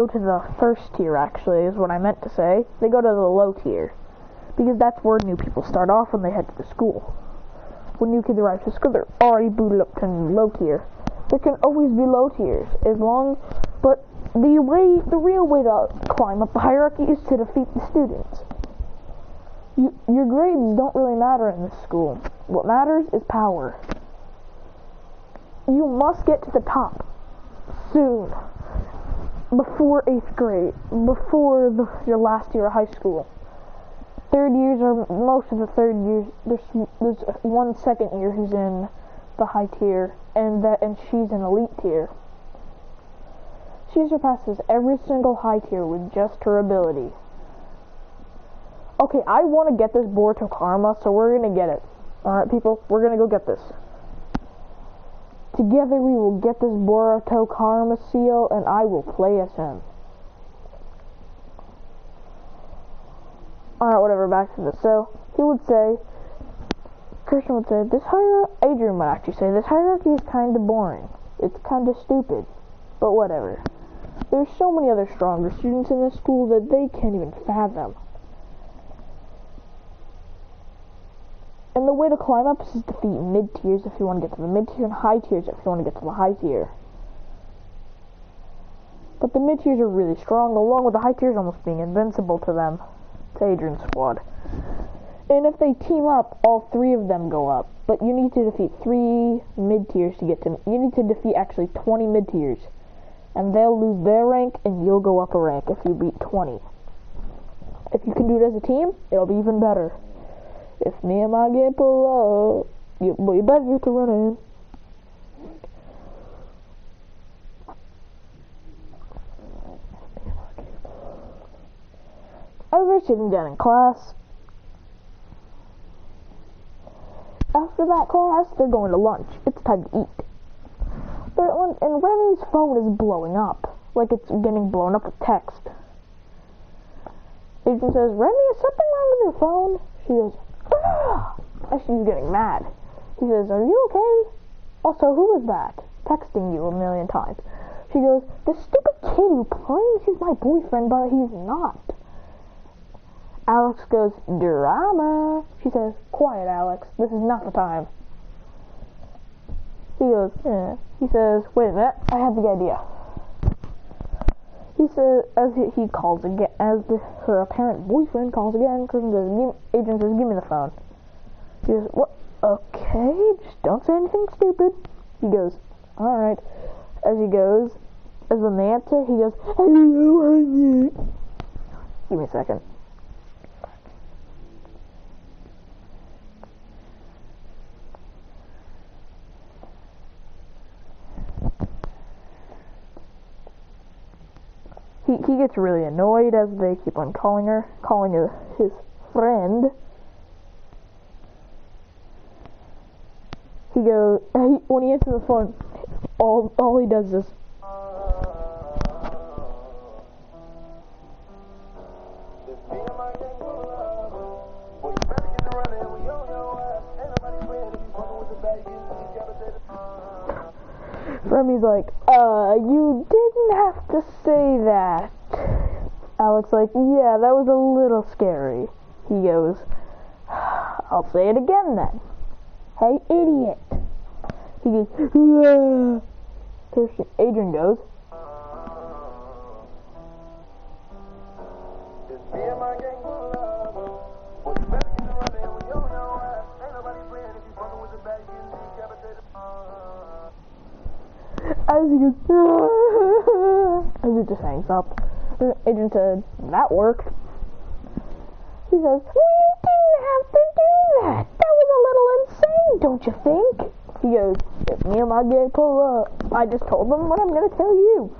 go to the first tier, actually, is what I meant to say. They go to the low tier. Because that's where new people start off when they head to the school. When new kids arrive to school, they're already booted up to low tier. There can always be low tiers, but the real way to climb up the hierarchy is to defeat the students. Your grades don't really matter in this school. What matters is power. You must get to the top soon. Before 8th grade, before your last year of high school. Third years are most of the third years. There's one second year who's in the high tier, and she's in elite tier. She surpasses every single high tier with just her ability. Okay, I want to get this Boruto Karma, so we're gonna get it. Alright, people, we're gonna go get this. Together we will get this Boruto Karma seal, and I will play as him. Alright, whatever, back to this. So, Christian would say, Adrian would actually say, this hierarchy is kind of boring. It's kind of stupid. But whatever. There's so many other stronger students in this school that they can't even fathom. And the way to climb up is to defeat mid-tiers if you want to get to the mid-tier, and high-tiers if you want to get to the high-tier. But the mid-tiers are really strong, along with the high-tiers almost being invincible to them. To Adrian's squad. And if they team up, all 3 of them go up. But you need to defeat 3 mid-tiers to get to... You need to defeat actually 20 mid-tiers. And they'll lose their rank, and you'll go up a rank if you beat 20. If you can do it as a team, it'll be even better. If me and my gang pull up, you better get to run in. As they're sitting down in class, after that class, they're going to lunch. It's time to eat. And Remy's phone is blowing up. Like it's getting blown up with text. Adrian says, Remy, is something wrong with your phone? She goes, ah! And she's getting mad. He says, are you okay? Also, who is that? Texting you a million times. She goes, this stupid kid who claims he's my boyfriend, but he's not. Alex goes, drama. She says, quiet, Alex. This is not the time. He goes, eh. He says, wait a minute. I have the idea. He says, as he calls again, her apparent boyfriend calls again, Adrian says, give me the phone. He goes, what? Okay, just don't say anything stupid. He goes, alright. As when they answer, he goes, hello, give me a second. He gets really annoyed as they keep on calling his friend. He goes, when he answers the phone, all he does is, Remy's like, you didn't have to say that. Alex like, yeah, that was a little scary. He goes, I'll say it again then. Hey, idiot. He goes, Christian. Adrian goes, as he goes, as he just hangs up. Adrian said, that worked. He says, well, you didn't have to do that. That was a little insane, don't you think? He goes, if me and my gang pull up, I just told them what I'm going to tell you.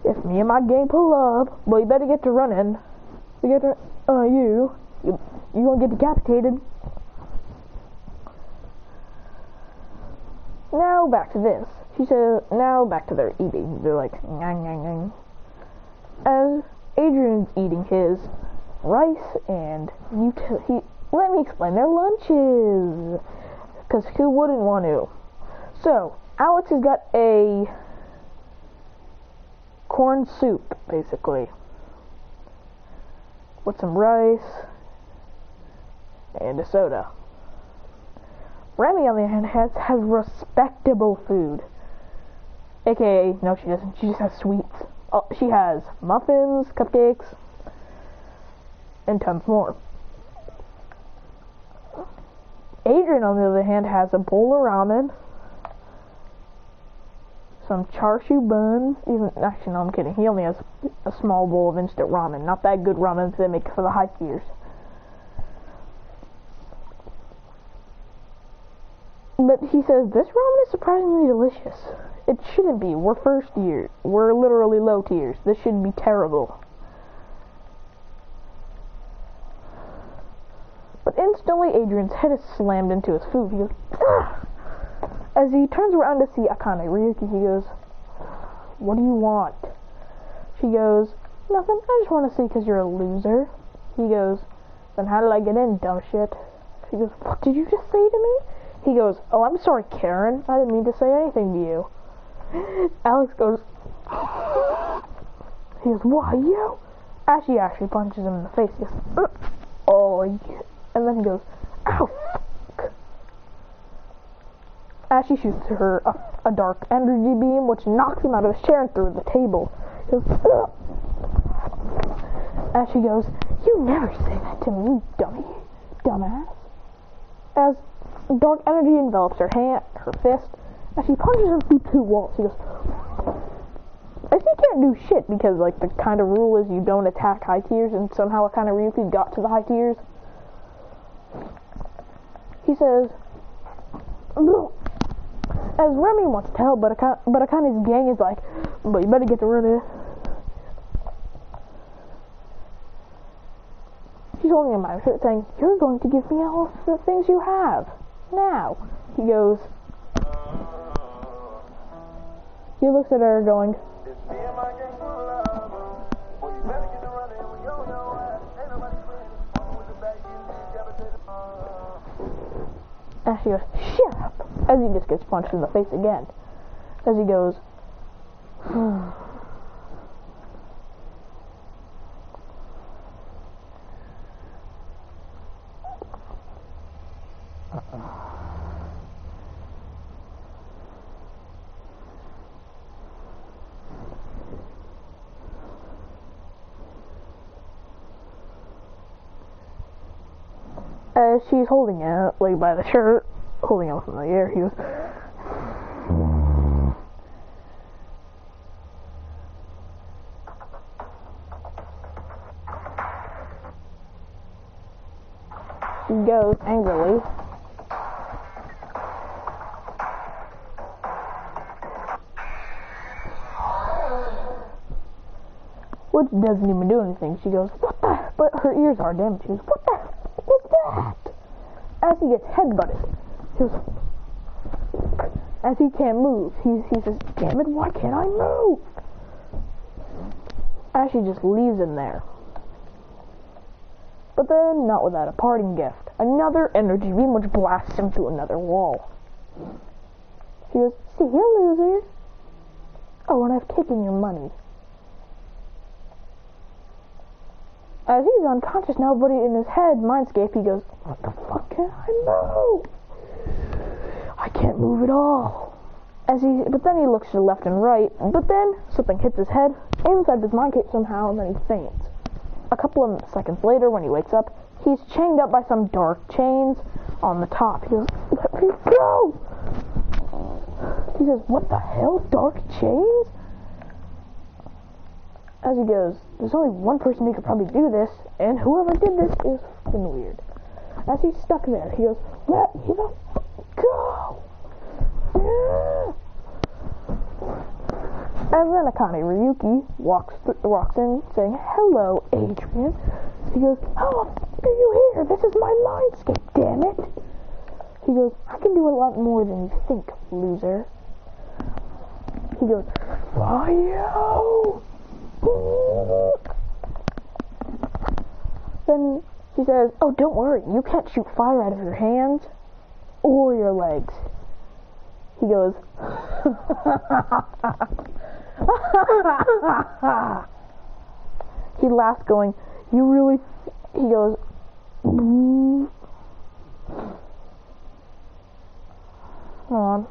If me and my gang pull up, well, you better get to running. You get to, you gonna get decapitated. Now back to this. She says, now back to their eating. They're like, ngang, ngang, ngang. As Adrian's eating his rice and let me explain their lunches. Because who wouldn't want to? So, Alex has got a corn soup, basically, with some rice and a soda. Remy, on the other hand, has respectable food. AKA, no, she doesn't. She just has sweets. Oh, she has muffins, cupcakes, and tons more. Adrian, on the other hand, has a bowl of ramen, some char siu buns. Actually, no, I'm kidding. He only has a small bowl of instant ramen. Not that good ramen they make for the high tiers. But he says, this ramen is surprisingly delicious. It shouldn't be. We're first year. We're literally low tiers. This should be terrible. But instantly, Adrian's head is slammed into his food. He goes, "Ugh!" As he turns around to see Akane Ryuki, he goes, what do you want? She goes, nothing. I just want to see because you're a loser. He goes, then how did I get in, dumb shit? She goes, what did you just say to me? He goes, oh, I'm sorry, Karen. I didn't mean to say anything to you. Alex goes, he goes, why, you? Ashley actually punches him in the face. He goes, oh, yeah. And then he goes, ow, fuck. Ashley shoots her a dark energy beam, which knocks him out of his chair and through the table. He goes, ugh. Ashley goes, you never say that to me, dumbass. As dark energy envelops her hand, her fist, and she punches him through two walls. He goes, and he can't do shit because, like, the kind of rule is you don't attack high tiers, and somehow Akane Ryuki got to the high tiers. He says, ugh. As Remy wants to help, but Akane's gang is like, but you better get rid of it. She's holding him by his shirt saying, you're going to give me all the things you have. Now. He goes, he looks at her going, and she goes, shut up, as he just gets punched in the face again. As he goes, as she's holding it, like, by the shirt, holding it from the air, he goes, she goes angrily, which doesn't even do anything. She goes, what the, but her ears are damaged. She goes, what the what's that? As he gets headbutted, he goes, as he can't move, he says, damn it, why can't I move? As she just leaves him there. But then, not without a parting gift. Another energy beam which blasts him through another wall. She goes, see you, loser. Oh, and I've taken your money. As he's unconscious now, but in his head, Mindscape, he goes, what the fuck can I move? I can't move at all. But then he looks to the left and right, but then something hits his head, inside his Mindscape somehow, and then he faints. A couple of seconds later, when he wakes up, he's chained up by some dark chains on the top. He goes, let me go! He says, what the hell, dark chains? As he goes, there's only one person who could probably do this, and whoever did this is fucking weird. As he's stuck there, he goes, let me the fuck go! And then Akane Ryuki walks in, saying, hello, Adrian. He goes, how the fuck are you here? This is my Mindscape, damn it! He goes, I can do a lot more than you think, loser. He goes, fire! Then he says, oh, don't worry, you can't shoot fire out of your hands or your legs. He goes, He laughs going, you really, he goes, hold on.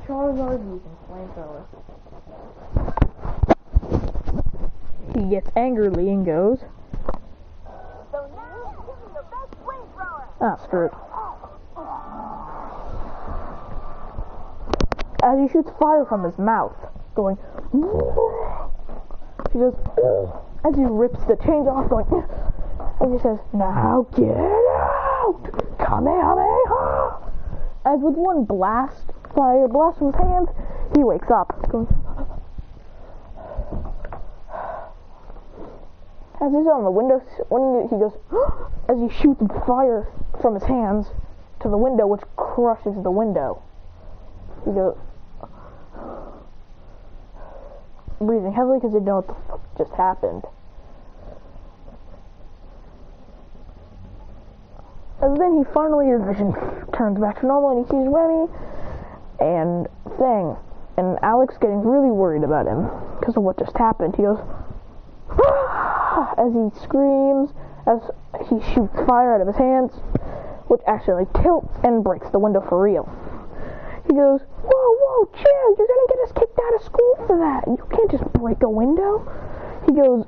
Charizard using flamethrower. He gets angrily and goes, So now give me your best flamethrower. ah, screw it. As he shoots fire from his mouth, going, he goes, as he rips the chains off, going, as he says, now get out! Kamehameha! As with one fire blast from his hand, he wakes up, going, as he's on the window, he goes, as he shoots fire from his hands to the window, which crushes the window. He goes, breathing heavily because he didn't know what the fuck just happened. And then he finally, his vision turns back to normal and he sees Remy and Thing. And Alex getting really worried about him because of what just happened. He goes, as he screams, as he shoots fire out of his hands, which actually tilts and breaks the window for real. He goes, whoa, chill, you're gonna get us kicked out of school for that. You can't just break a window. He goes,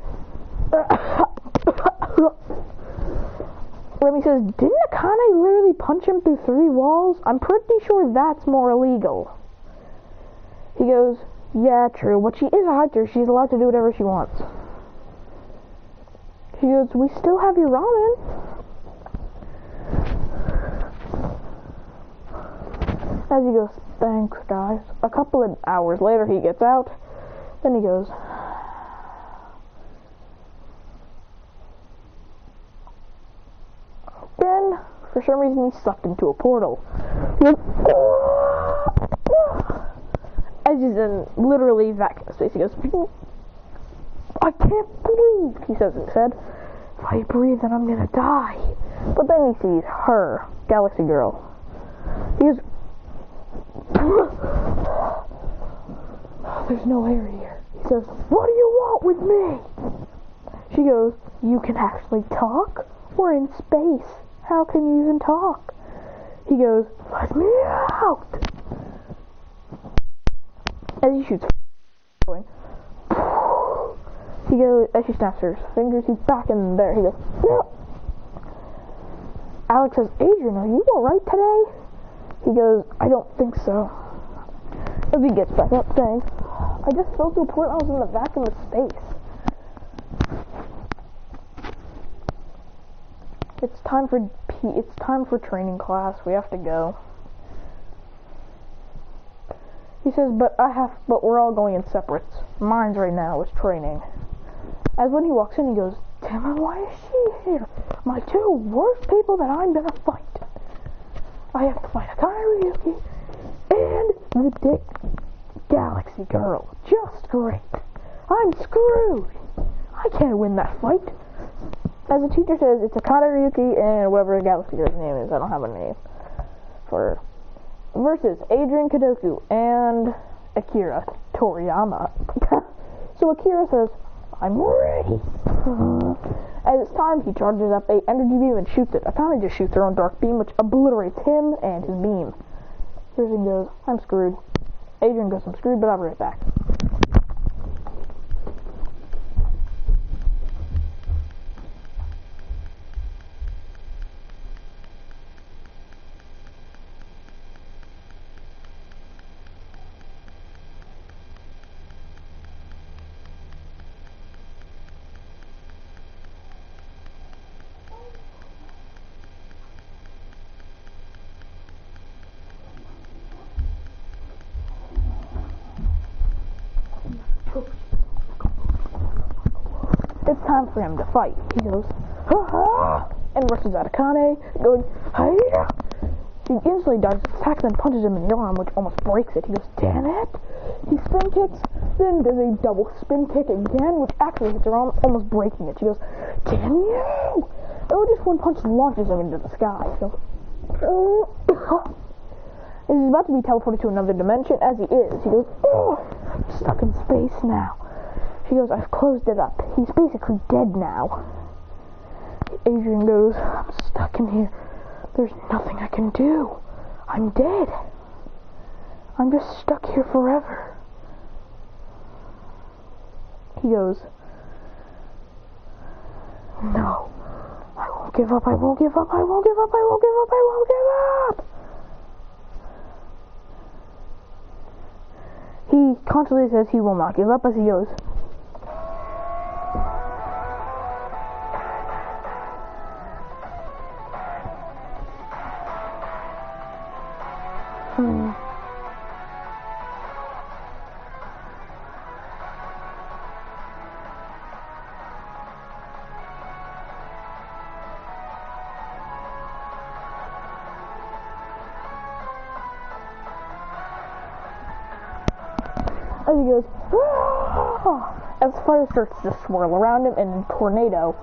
Remy says, didn't Akane literally punch him through 3 walls? I'm pretty sure that's more illegal. He goes, yeah, true, but she is a hunter. She's allowed to do whatever she wants. He goes, we still have your ramen. As he goes, thanks, guys. A couple of hours later, he gets out. Then he goes, then, for some reason, he's sucked into a portal. As he's in literally vacuum space, he goes, I can't breathe, he says instead. If I breathe, then I'm gonna die. But then he sees her, Galaxy Girl. He goes, there's no air here. He says, what do you want with me? She goes, you can actually talk? We're in space. How can you even talk? He goes, let me out! As he shoots, going, he goes, as she snaps her fingers, he's back in there. He goes, no. Alex says, Adrian, are you alright today? He goes, I don't think so. As he gets back up, saying, I just fell through a portal. I was in the vacuum of space. It's time for training class. We have to go. He says, but we're all going in separates. Mine's right now is training. As when he walks in, he goes, damn it, why is she here? My 2 worst people that I'm gonna fight. I have to fight Akane Ryuki and the Dick Galaxy Girl. Just great. I'm screwed. I can't win that fight. As the teacher says, it's Akane Ryuki and whatever Galaxy Girl's name is. I don't have a name for her. Versus Adrian Kadoku and Akira Toriyama. So Akira says, I'm ready. As it's time, he charges up a energy beam and shoots it. Akane just shoots her own dark beam, which obliterates him and his beam. Kirsten goes, I'm screwed. Adrian goes, I'm screwed, but I'll be right back. It's time for him to fight. He goes, ha-ha, and rushes at Akane, going, hi-ya. He instantly dodges his attack, then punches him in the arm, which almost breaks it. He goes, damn it. He spin kicks, then does a double spin kick again, which actually hits her arm, almost breaking it. She goes, damn you. And just one punch launches him into the sky. So, And he's about to be teleported to another dimension. As he is, he goes, oh, I'm stuck in space now. She goes, I've closed it up. He's basically dead now. Adrian goes, I'm stuck in here. There's nothing I can do. I'm dead. I'm just stuck here forever. He goes, no. I won't give up, I won't give up, I won't give up, I won't give up, I won't give up! He constantly says he will not give up as he goes. As he goes, ah! As fire starts to swirl around him and tornado.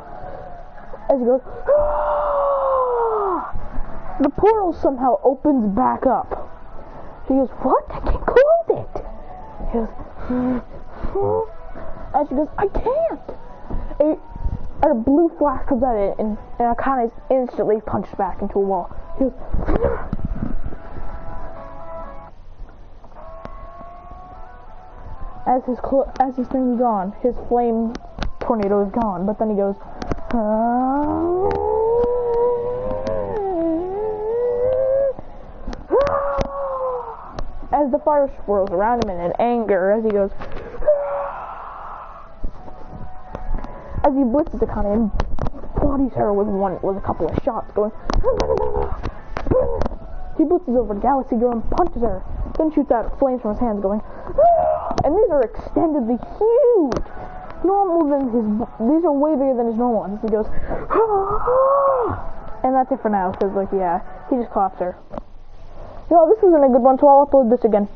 As he goes, ah! The portal somehow opens back up. He goes, what? I can't close it. He goes, and she goes, I can't. A blue flash comes out of it, and Akane is instantly punched back into a wall. He goes, as his thing is gone, his flame tornado is gone, but then he goes, as the fire swirls around him in anger, as he goes, as he blitzes Akane and bodies her with a couple of shots going, he blitzes over to Galaxy Girl and punches her, then shoots out flames from his hands going, and these are extendedly huge. These are way bigger than his normal ones. He goes, and that's it for now, because, like, yeah, he just claps her. You know, this wasn't a good one, so I'll upload this again